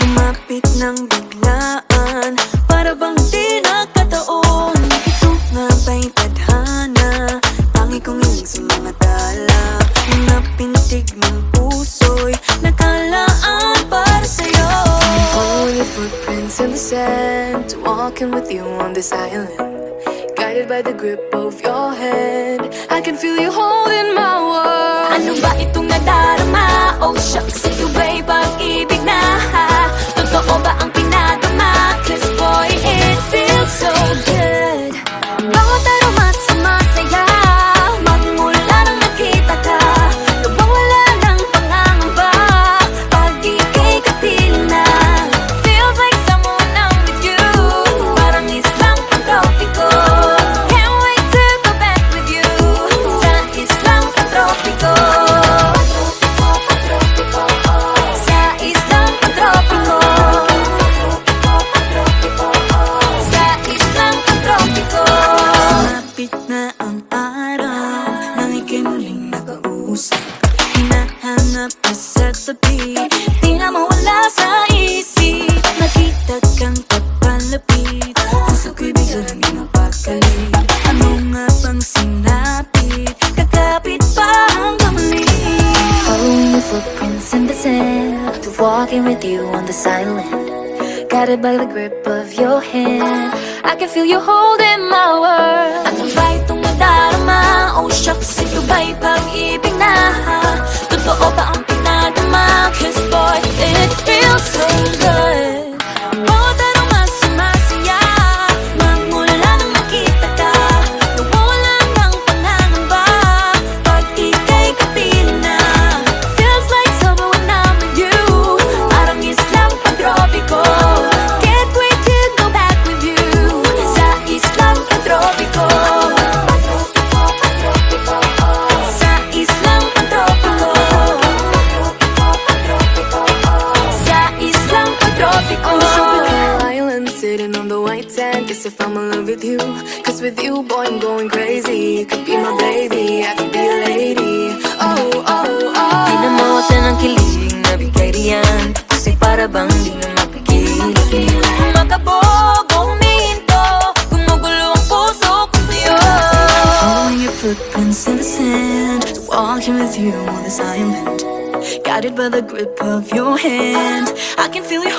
Lumapit ng biglaan, para bang di nagkataon. Ito nga ba'y tadhana, tangi kong ilig sa mga tala. Mga pintig ng puso'y nakalaan para sa'yo. Following your footprints in the sand, walking with you on this island, guided by the grip of your hand. I can feel you holding my world. Ano ba itong nadarama? Oh shucks, ito ba'y pag-ibig na? Totoo ba ang pinadama? 'Cause boy, it feels so good. Bawat aroma sumasaya, magmula nang nakita ka. Nawawala ng pangangamba, pag ika'y kapiling na. Feels like someone I'm with you, parang islang pantropiko. Can't wait to go back with you, sa islang pantropiko. Sa islang pantropiko. Sa islang pantropiko. Malapit na ang araw, nang ika'y muling nakausap. Hinahanap ka sa tabi, di na mawala sa isip. Nakita kang papalapit, puso ko'y bigla nang napakalit. Ano nga bang sinapit, kakapit pa hanggang muli. Following your footprints in the sand, to walking with you on this island, guided by the grip of your hand. I can feel you holding my world. Ano ba itong nadarama? Oh shucks, ito ba'y pag-ibig na? Totoo ba ang pinadama? 'Cause boy, it feels so good. Bawat aroma sumasaya, magmula nang nakita ka. Nawawala ng pangangamba, pag ika'y kapiling na. Feels like summer when I'm with you, parang islang pantropiko. Can't wait to go back with you, sa islang pantropiko. Sa islang pantropiko. Sa islang pantropiko. Island sitting on the white sand, guess if I'm in love with you, 'cause with you, boy, I'm going crazy. You could be my baby, I could be a lady. Oh, oh, oh. Di na mawata ng kilig na bigay riyan, kasi para bang di na mapigil. Makabog o huminto, gumugulo ang puso ko sa'yo. Following your footprints in the sand, walking with you on this island, guided by the grip of your hand. I can feel you